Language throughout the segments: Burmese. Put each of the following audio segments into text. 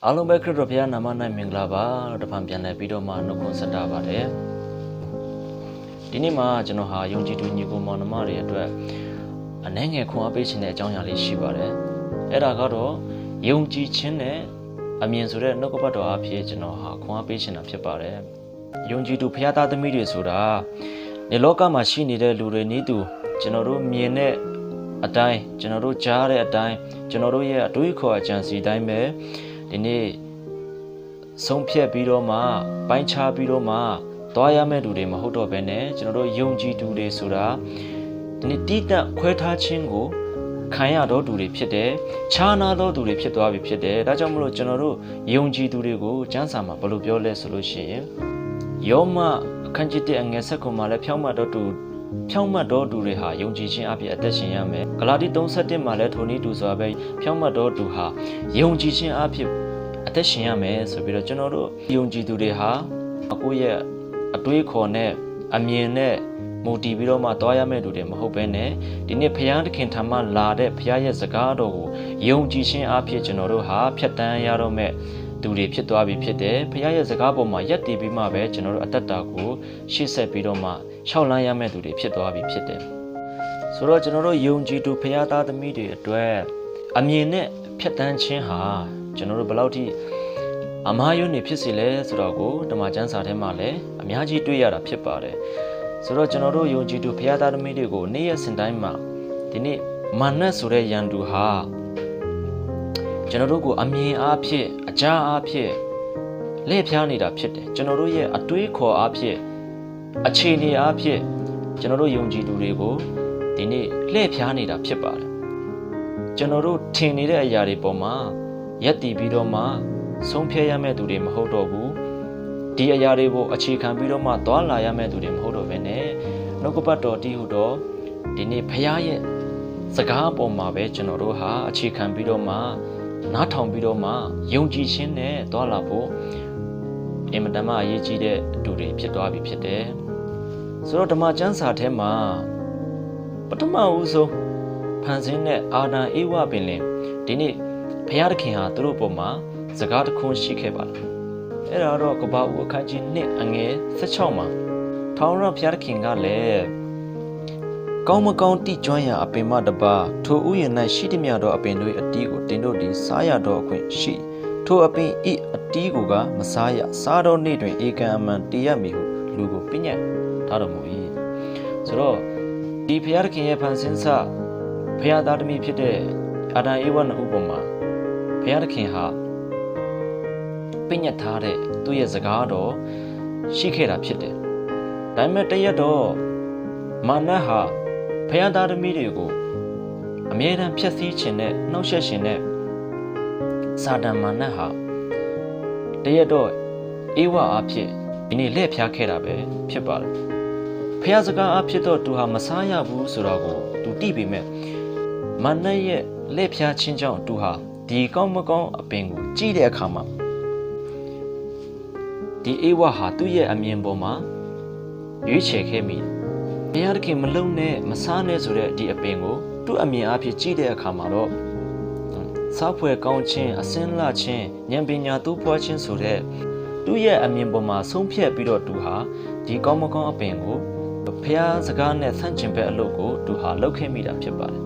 အားလုံးပဲခရစ်တော်ဘုရားနာမ၌မင်္ဂလာပါလို့တဖန်ပြန်လည်ပြီးတော့မှနှုတ်ခွန်းဆက်တာပါတယ်ဒီနေ့မှာကျွန်တော်ဟာယုံကြည်သူညီကိုမောင်နှမတွေအတွက်အနှဲငယ်ခွန်အားပေးခြင်းတဲ့အကြောင်းအရာလေးရှိပါတယ်အဲ့ဒါကတော့ယုံကြည်ခြင်းနဲ့အမြင်ဆိုတဲ့နှုတ်ကပတ်တော်အဖြစ်ကျွန်တော်ဟာခွန်အားပေးခြင်းတာဖြစ်ပါတယ်ယုံကြည်သူဘုရားသားသမီးတွေဆိုတာဒီလောကမှာရှိနေတဲ့လူတွေနည်းတူကျွန်တော်တို့မြင်တဲ့အတိုင်းကျွန်တော်တို့ကြားတဲ့အတိုင်းကျွန်တော်တို့ရဲ့အတွေးခေါ်အကြံစီတိုင်းပဲဒီနေ့ဆုံးဖြတ်ပြီးတော့မှပိုင်းခြားပြီးတော့မှသွားရမယ့်သူတွေမဟုတ်တော့ဘဲနဲ့ကျွန်တော်တို့ယုံကြည်သူတွေဆိုတာဒီနေ့တိတတ်ခွဲထားခြင်းကိုခံရတော့သူတွေဖြစ်တယ်ခြားနာတော့သူတွေဖြစ်သွားပြီဖြစ်တယ်ဒါကြောင့်မလို့ကျွန်တော်တို့ယုံကြည်သူတွေကိုကျမ်းစာမှာဘယ်လိုပြောလဲဆိုလို့ရှိရင်ယောမအခန်းကြီး1အငယ်7မှာလည်းဖြောင့်မတ်တော်သူတွေဟာယုံကြည်ခြင်းအပြင်အသက်ရှင်ရမယ်ဂလာတိ3:7မှာလည်းထိုနည်းတူစွာပဲဖြောင့်မတ်တော်သူဟာယုံကြည်ခြင်းအပြင်အသက်ရှင်ရမယ်ဆိုပြီးတော့ကျွန်တော်တို့ယုံကြည်သူတွေဟာကိုယ့်ရဲ့အတွေးခေါ်နဲ့အမြင်နဲ့မူတည်ပြီးတော့မှသွားရမယ့်သူတွေမဟုတ်ဘဲနဲ့ဒီနေ့ဘုရားသခင်ထံမှလာတဲ့ဘုရားရဲ့စကားတော်ကိုယုံကြည်ခြင်းအပြင်ကျွန်တော်တို့ဟာဖြတ်တန်းရတော့မဲ့သူတွေဖြစ်သွားပြီဖြစ်တယ်ဘုရားရဲ့စကားပေါ်မှာယက်တည်ပြီးမှပဲကျွန်တော်တို့အသက်တာကိုရှေ့ဆက်ပြီးတော့မှရှောက်လန်းရမယ့်သူတွေဖြစ်သွားပြီဖြစ်တယ်ဆိုတော့ကျွန်တော်တို့ယုံကြည်သူဘုရားသားသမီးတွေအတွက်အမြင်နဲ့ဖြတ်တန်းခြင်းဟာကျွန်တော်တို့ဘယ်လောက်ထိအမှားယွင်းနေဖြစ်စီလဲဆိုတော့ကိုဓမ္မကျမ်းစာထဲမှာလည်းအများကြီးတွေ့ရတာဖြစ်ပါတယ်ဆိုတော့ကျွန်တော်တို့ယုံကြည်သူဘုရားသားသမီးတွေကိုနေ့ရက်စဉ်တိုင်းမှာဒီနေ့မာနဆိုတဲ့ယန္တူဟာကျွန်တော်တို့ကိုအမြင်အားဖြင့်အကြားအားဖြင့်လှည့်ဖျားနေတာဖြစ်တယ်ကျွန်တော်တို့ရဲ့အတွေးခေါ်အားဖြင့်အခြေအနေအားဖြင့်ကျွန်တော်တို့ယုံကြည်သူတွေကိုဒီနေ့လှည့်ဖျားနေတာဖြစ်ပါတယ်ကျွန်တော်တို့ထင်နေတဲ့အရာတွေပေါ်မှာယက်တည်ပြီးတော့မှဆုံးဖြတ်ရမယ့်သူတွေမဟုတ်တော့ဘူးဒီအရာတွေကိုအခြေခံပြီးတော့မှသွားလာရမယ့်သူတွေမဟုတ်တော့ဘဲနဲ့နှုတ်ကပတ်တော်တည်ဟူတော့ဒီနေ့ဘုရားရဲ့စကားပေါ်မှာပဲကျွန်တော်တို့ဟာအခြေခံပြီးတော့မှနားထောင်ပြီးတော့မှယုံကြည်ခြင်းနဲ့သွားလာဖို့အင်မတန်မှအရေးကြီးတဲ့သူတွေဖြစ်သွားပြီဖြစ်တယ်ဆိုတော့ဓမ္မကျမ်းစာထဲမှာပထမဦးဆုံးဖန်ဆင်းတဲ့အာဒံဧဝပင်လင်ဒီနေ့ဘုရားသခင်ဟာသူတို့ပေါ်မှာစကားတစ်ခွန်းရှိခဲ့ပါလားအဲ့ဒါတော့ကပ္ပဦးအခန်းကြီး1အငယ်16မှာထာဝရဘုရားသခင်ကလည်းကောင်းမကောင်းတိကျွမ်းရာအပင်မတပါထိုဥယျာဉ်၌ရှိသည်များသောအပင်တို့၏အတီးကိုတင်တို့သည်စားရသောအခွင့်ရှိထိုအပင်၏အတီးကိုကမစားရစားသောနေ့တွင်ဧကံအမှန်တည်ရမည်ဟုလူကိုပညတ်ထားတော်မူ၏ဆိုတော့ဒီဘုရားသခင်ရဲ့ဖန်ဆင်းစဘုရားသားသမီးဖြစ်တဲ့အာဒံဧဝနှစ်ဦးပေါ်မှာဘုရားသခင်ဟာပညတ်ထားတဲ့သူ့ရဲ့စကားတော်ရှိခဲ့တာဖြစ်တယ်ဒါပေမဲ့တရက်တော့မာနဟာဘုရားသားသမီးတွေကိုအမြဲတမ်းဖျက်ဆီးခြင်းနဲ့နှောက်ယှက်ခြင်းနဲ့စာတန်မာနဟာတရက်တော့ဧဝအဖြစ်ဒီနေ့လှည့်ဖျားခဲ့တာပဲဖြစ်ပါတယ်ဘုရားစကားအဖြစ်တော့သူဟာမစားရဘူးဆိုတော့ကိုသူသိပေမဲ့မာနရဲ့လှည့်ဖျားခြင်းကြောင့်သူဟာဒီကောင်းမကောင်းအပင်ကိုကြည့်တဲ့အခါမှာဒီဧဝဟာသူ့ရဲ့အမြင်ပေါ်မှာရွေးချယ်ခဲ့မိဘုရားသခင်မလုံနဲ့မစားနဲ့ဆိုတဲ့ဒီအပင်ကိုသူ့အမြင်အဖြစ်ကြည့်တဲ့အခါမှာတော့စားဖွယ်ကောင်းခြင်းအစင်းလှခြင်းဉာဏ်ပညာသိုးဖွားခြင်းဆိုတဲ့သူ့ရဲ့အမြင်ပေါ်မှာဆုံးဖြတ်ပြီးတော့သူဟာဒီကောင်းမကောင်းအပင်ကိုဘုရားစကားနဲ့ဆန့်ကျင်ဘက်အလုပ်ကိုသူဟာလုပ်ခဲ့မိတာဖြစ်ပါတယ်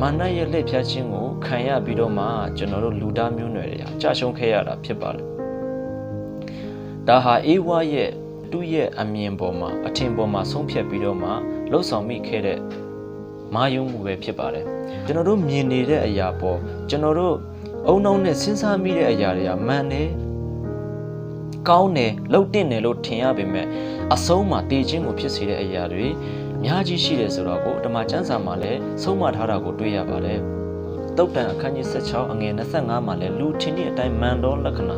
မာနရဲ့လက်ဖြတ်ခြင်းကိုခံရပြီးတော့မှကျွန်တော်တို့လူသားမျိုးနွယ်တွေဟာကြာရှုံးခဲ့ရတာဖြစ်ပါတယ်ဒါဟာဧဝရဲ့သူ့ရဲ့အမြင်ပေါ်မှာအထင်ပေါ်မှာဆုံးဖြတ်ပြီးတော့မှလှုပ်ဆောင်မိခဲ့တဲ့မာယုံမှုပဲဖြစ်ပါတယ်ကျွန်တော်တို့မြင်နေတဲ့အရာပေါ်ကျွန်တော်တို့အုံနောက်နဲ့စဉ်းစားမိတဲ့အရာတွေကမှန်တယ်ကောင်းတယ်လှုပ်တင်တယ်လို့ထင်ရပေမဲ့အဆုံးမှာတည်ခြင်းကိုဖြစ်စေတဲ့အရာတွေအများကြီးရှိတယ်ဆိုတော့ကိုဓမ္မကျမ်းစာမှာလည်းဆုံးမထားတာကိုတွေ့ရပါတယ်တုတ်တန်အခန်းကြီး16အငယ်25မှာလည်းလူထင်တဲ့အတိုင်းမှန်သောလက္ခဏာ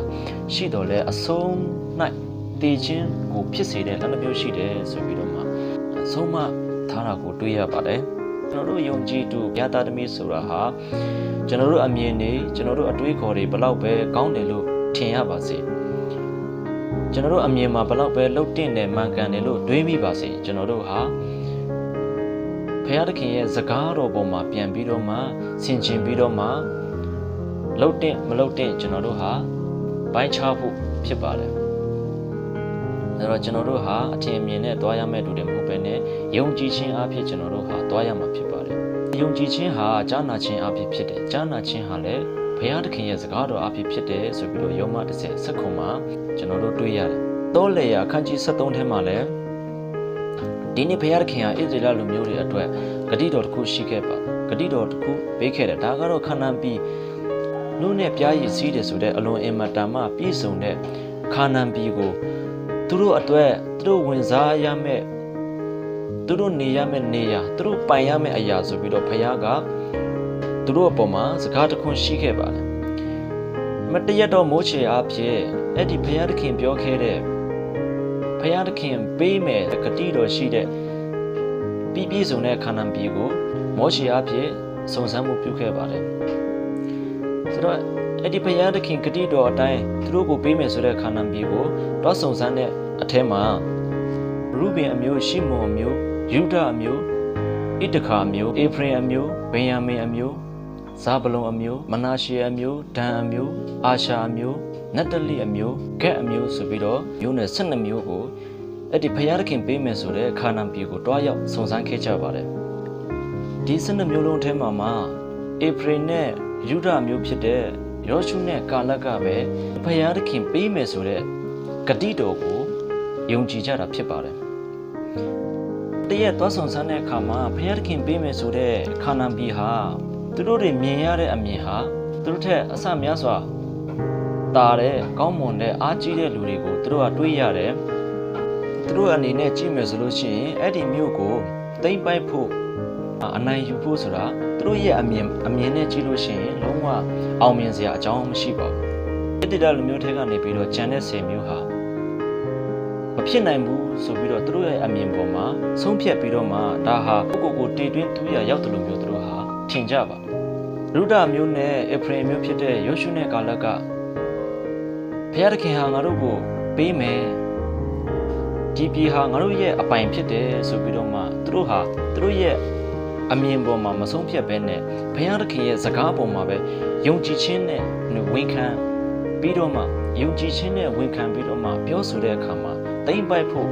ရှိတော်လဲအဆုံး၌တည်ခြင်းကိုဖြစ်စေတဲ့လက်နှမျိုးရှိတယ်ဆိုပြီးတော့မှဆုံးမထားတာကိုတွေ့ရပါတယ်ကျွန်တော်တို့ယုံကြည်သူဘုရားသားသမီးဆိုတာဟာကျွန်တော်တို့အမြင်တွေကျွန်တော်တို့အတွေးခေါ်တွေဘလောက်ပဲကောင်းတယ်လို့ထင်ရပါစေကျွန်တော်တို့အမြင်မှာဘလောက်ပဲလှုပ်တင်တယ်မှန်ကန်တယ်လို့တွေးမိပါစေကျွန်တော်တို့ဟာဘုရားသခင်ရဲ့စကားတော်ပေါ်မှာပြန်ပြီးတော့မှဆင်ခြင်ပြီးတော့မှ လှုပ်တဲ့မလှုပ်တဲ့ကျွန်တော်တို့ဟာပိုင်းခြားဖို့ဖြစ်ပါတယ်အဲ့တော့ကျွန်တော်တို့ဟာအထင်အမြင်နဲ့တွားရမယ့်လူတွေမဟုတ်ဘဲနဲ့ယုံကြည်ခြင်းအဖြစ်ကျွန်တော်တို့ဟာတွားရမှာဖြစ်ပါတယ်ယုံကြည်ခြင်းဟာကြားနာခြင်းအဖြစ်ဖြစ်တယ်ကြားနာခြင်းဟာလည်းဘုရားသခင်ရဲ့စကားတော်အဖြစ်ဖြစ်တယ်ဆိုပြီးတော့ယောမ10 19မှာကျွန်တော်တို့တွေ့ရတယ်တောလေယာအခန်းကြီး73ထဲမှာလည်းဒီနေ့ဘုရားသခင်ဟာဣသရေလလူမျိုးတွေအတွက်ဂတိတော်တစ်ခုရှိခဲ့ပါဂတိတော်တစ်ခုပေးခဲ့တယ်ဒါကတော့ခါနာန်ပြည်လူနဲ့ပြားရည်စည်းတယ်ဆိုတဲ့အလွန်အင်မတန်မှပြည့်စုံတဲ့ခါနာန်ပြည်ကိုသူတို့အတွက်သူတို့ဝင်စားရမယ့်သူတို့နေရမယ့်နေရာသူတို့ပိုင်ရမယ့်အရာဆိုပြီးတော့ဘုရားကသူတို့အပေါ်မှာစကားတစ်ခွန်းရှိခဲ့ပါတယ်မတရက်တော့မိုးချေအားဖြင့်အဲ့ဒီဘုရားသခင်ပြောခဲ့တဲ့ဘုရားသခင်ပေးမယ်ဂတိတော်ရှိတဲ့ပြည့်စုံတဲ့ခါနာန်ပြည်ကိုမောရှေအားဖြင့်စုံစမ်းမှုပြုခဲ့ပါတယ်ဆိုတော့အဲ့ဒီဘုရားသခင်ဂတိတော်အတိုင်းသူတို့ကိုပေးမယ်ဆိုတဲ့ခါနာန်ပြည်ကိုတောစုံစမ်းတဲ့အထက်မှာရူဘင်အမျိုးရှိမွန်အမျိုးယူဒအမျိုးဣတခါအမျိုးအေဖရင်အမျိုးဗင်ယာမင်အမျိုးဇာဗလုန်အမျိုးမနာရှေအမျိုးဒန်အမျိုးအာရှာအမျိုးနတလိအမျိုးဂက်အမျိုးဆိုပြီးတော့မျိုးနယ်12မျိုးကိုအဲ့ဒီဘုရားသခင်ပေးမယ်ဆိုတဲ့ခါနာန်ပြည်ကိုတွားရောက်စုံစမ်းခဲ့ကြပါတယ်ဒီ12မျိုးလုံးထဲမှာအေဖရင်နဲ့ယူဒအမျိုးဖြစ်တဲ့ယောရှုနဲ့ကာလကပဲဘုရားသခင်ပေးမယ်ဆိုတဲ့ဂတိတော်ကိုယုံကြည်ကြတာဖြစ်ပါတယ်တရက်သွားဆောင်ဆန်းတဲ့အခါမှာဘုရားသခင်ပေးမယ်ဆိုတဲ့ခါနာန်ပြည်ဟာသူတို့တွေမြင်ရတဲ့အမြင်ဟာသူတို့ထက်အဆများစွာတာတဲ့ကောင်းမွန်တဲ့အားကြီးတဲ့လူတွေကိုသူတို့ကတွေးရတယ်သူတို့အနေနဲ့ကြည့်မယ်ဆိုလို့ရှိရင်အဲ့ဒီမြို့ကိုသိမ့်ပိုက်ဖို့အနိုင်ယူဖို့ဆိုတာသူတို့ရဲ့အမြင်နဲ့ကြည့်လို့ရှိရင်လုံးဝအောင်မြင်စရာအကြောင်းမရှိပါဘူးတိတ္တလူမျိုးတွေကနေပြီးတော့ဂျန်တဲ့10မျိုးဟာမဖြစ်နိုင်ဘူးဆိုပြီးတော့သူတို့ရဲ့အမြင်ပေါ်မှာဆုံးဖြတ်ပြီးတော့မှဒါဟာကိုတေတွင်းသူရရောက်တယ်လို့မျိုးသူတို့ဟာထင်ကြပါရုဒမျိုးနဲ့အေဖရင်မျိုးဖြစ်တဲ့ယောရှုနဲ့ကာလကဘုရားသခင်ဟာငါတို့ကိုပေးမယ်ဒီပြည်ဟာငါတို့ရဲ့အပိုင်ဖြစ်တယ်ဆိုပြီးတော့မှသူတို့ဟာသူတို့ရဲ့အမြင်ပေါ်မှာမဆုံးဖြတ်ဘဲနဲ့ဘုရားသခင်ရဲ့စကားပေါ်မှာပဲယုံကြည်ခြင်းနဲ့ဝန်ခံပြီးတော့မှယုံကြည်ခြင်းနဲ့ဝန်ခံပြီးတော့မှပြောဆိုတဲ့အခါမှာတိမ့်ပိုက်ဖို့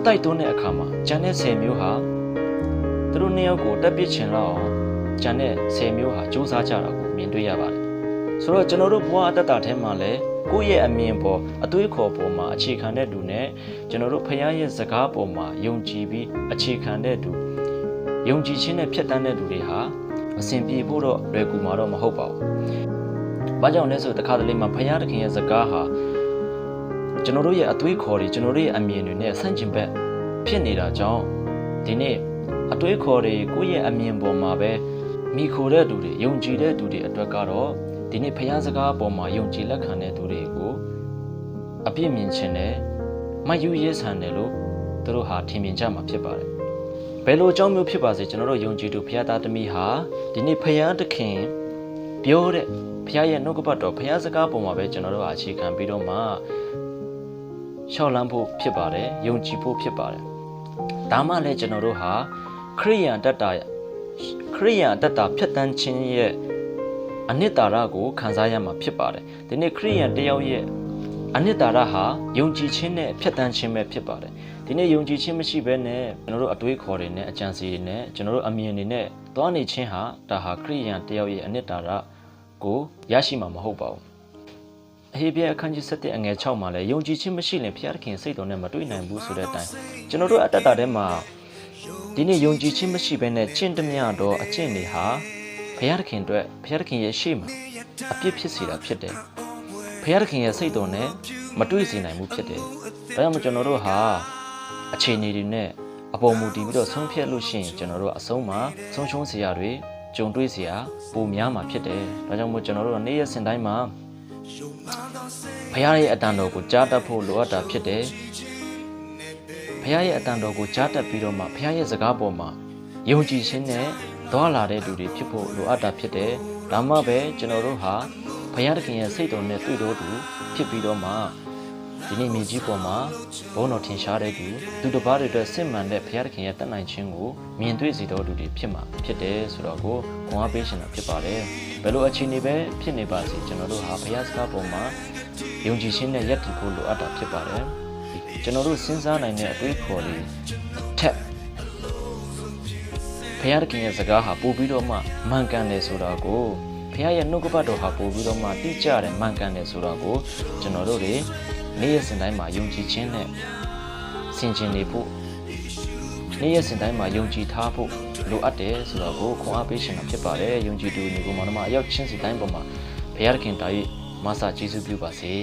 တိုက်တွန်းတဲ့အခါမှာဂျန်တဲ့10မျိုးဟာသူတို့နှစ်ယောက်ကိုတက်ပစ်ချင်လောက်အောင်ဂျန်တဲ့10မျိုးဟာစူးစမ်းကြတာကိုမြင်တွေ့ရပါတယ်ဆိုတော့ကျွန်တော်တို့ဘဝအတ္တထဲမှာလည်းကိုယ့်ရဲ့အမြင်ပေါ်အသွေးခေါ်ပေါ်မှာအခြေခံတဲ့သူနဲ့ကျွန်တော်တို့ဖခင်ရဲ့စကားပေါ်မှာယုံကြည်ပြီးအခြေခံတဲ့သူယုံကြည်ခြင်းနဲ့ဖြတ်တန်းတဲ့သူတွေဟာအစဉ်ပြေဖို့တော့လွယ်ကူမှာတော့မဟုတ်ပါဘူး။ဘာကြောင့်လဲဆိုတခါတလေမှာဖခင်သခင်ရဲ့စကားဟာကျွန်တော်တို့ရဲ့အသွေးခေါ်တွေကျွန်တော်တို့ရဲ့အမြင်တွေနဲ့ဆန့်ကျင်ဘက်ဖြစ်နေတာကြောင့်ဒီနေ့အသွေးခေါ်တွေကိုယ့်ရဲ့အမြင်ပေါ်မှာပဲမိခိုတဲ့သူတွေယုံကြည်တဲ့သူတွေအတွက်ကတော့ဒီနေ့ဖခင်စကားပေါ်မှာယုံကြည်လက်ခံတဲ့သူတွေကိုအပြစ်မြင်ခြင်းနဲ့မယူရဲဆန်တယ်လို့သူတို့ဟာထင်မြင်ကြမှာဖြစ်ပါတယ်။ဘယ်လိုအကြောင်းမျိုးဖြစ်ပါစေကျွန်တော်တို့ယုံကြည်သူဖခင်သားသမီးဟာဒီနေ့ဖခင်သခင်ပြောတဲ့ဖခင်ရဲ့နှုတ်ကပတ်တော်ဖခင်စကားပေါ်မှာပဲကျွန်တော်တို့အခြေခံပြီးတော့မှရှောက်လန်းဖို့ဖြစ်ပါတယ်ယုံကြည်ဖို့ဖြစ်ပါတယ်။ဒါမှလည်းကျွန်တော်တို့ဟာခရိယန်တတ္တာဖြတ်တန်းခြင်းရဲ့အနှစ်သာရကိုခံစားရမှာဖြစ်ပါတယ်ဒီနေ့ခရိယန်တယောက်ရဲ့အနှစ်သာရဟာယုံကြည်ခြင်းနဲ့ဖြတ်တန်းခြင်းပဲဖြစ်ပါတယ်ဒီနေ့ယုံကြည်ခြင်းမရှိဘဲနဲ့ကျွန်တော်တို့အတွေးခေါ်တွေနဲ့အကြံစီတွေနဲ့ကျွန်တော်တို့အမြင်တွေနဲ့သွားနေခြင်းဟာဒါဟာခရိယန်တယောက်ရဲ့အနှစ်သာရကိုရရှိမှာမဟုတ်ပါဘူးအဟေဘရဲအခန်းကြီး7အငယ်6မှာလည်းယုံကြည်ခြင်းမရှိရင်ဘုရားသခင်စိတ်တော်နဲ့မတွေ့နိုင်ဘူးဆိုတဲ့အတိုင်းကျွန်တော်တို့အတ္တထဲမှာဒီနေ့ယုံကြည်ခြင်းမရှိဘဲနဲ့ကျင့်တမျှတော့အကျင့်တွေဟာဘုရားသခင်အတွက်ဘုရားသခင်ရဲ့ရှေ့မှာအပြစ်ဖြစ်စေတာဖြစ်တယ်ဘုရားသခင်ရဲ့စိတ်တော်နဲ့မတွေ့စေနိုင်ဘူးဖြစ်တယ်ဒါကြောင့်ကျွန်တော်တို့ဟာအခြေအနေတွေနဲ့အပေါ်မူတည်ပြီးတော့ဆုံးဖြတ်လို့ရှိရင်ကျွန်တော်တို့အဆုံးမှာဆုံးရှုံးစရာတွေကြုံတွေ့စရာပိုများမှာဖြစ်တယ်ဒါကြောင့်မို့ကျွန်တော်တို့နေ့ရက်စဉ်တိုင်းမှာဘုရားရဲ့အတန်တော်ကိုကြားတတ်ဖို့လိုအပ်တာဖြစ်တယ်ဘုရားရဲ့အတန်တော်ကိုကြားတတ်ပြီးတော့မှဘုရားရဲ့စကားပေါ်မှာယုံကြည်ခြင်းနဲ့သွားလာတဲ့လူတွေဖြစ်ဖို့လိုအပ်တာဖြစ်တယ်။ဒါမှပဲကျွန်တော်တို့ဟာဘုရားသခင်ရဲ့စိတ်တော်နဲ့တွေ့တော်သူဖြစ်ပြီးတော့မှ ဒီနေ့မြေကြီးပေါ်မှာဘုန်းတော်ထင်ရှားတဲ့သူတစ်ပါးတွေအတွက်စစ်မှန်တဲ့ဘုရားသခင်ရဲ့တတ်နိုင်ခြင်းကိုမြင်တွေ့စေတော်သူတွေဖြစ်မှာဖြစ်တယ်ဆိုတော့ကိုခွန်အားပေးရှင်တာဖြစ်ပါတယ်ဘယ်လိုအခြေအနေပဲဖြစ်နေပါစေကျွန်တော်တို့ဟာဘုရားစကားပေါ်မှာယုံကြည်ခြင်းနဲ့ယက်တည်ဖို့လိုအပ်တာဖြစ်ပါတယ်ကျွန်တော်တို့စဉ်းစားနိုင်တဲ့အတွေးခေါ်တွေထက်ဘုရားသခင်ရဲ့စကားဟာပို့ပြီးတော့မှမှန်ကန်တယ်ဆိုတာကိုဘုရားရဲ့နှုတ်ကပတ်တော်ဟာပို့ပြီးတော့မှတိကျတယ်မှန်ကန်တယ်ဆိုတာကိုကျွန်တော်တို့တွေနေ့ရက်စဉ်တိုင်းမှာယုံကြည်ခြင်းနဲ့ဆင်ခြင်နေဖို့နေ့ရက်စဉ်တိုင်းမှာယုံကြည်ထားဖို့လိုအပ်တယ်ဆိုတော့ကိုခွန်အားပေးရှင်တာဖြစ်ပါတယ်ယုံကြည်သူညီကိုမောင်နှမအရောက်ချင်းစီတိုင်းပေါ်မှာဘုရားသခင်တာ၍မဆာကျေးဇူးပြုပါစေ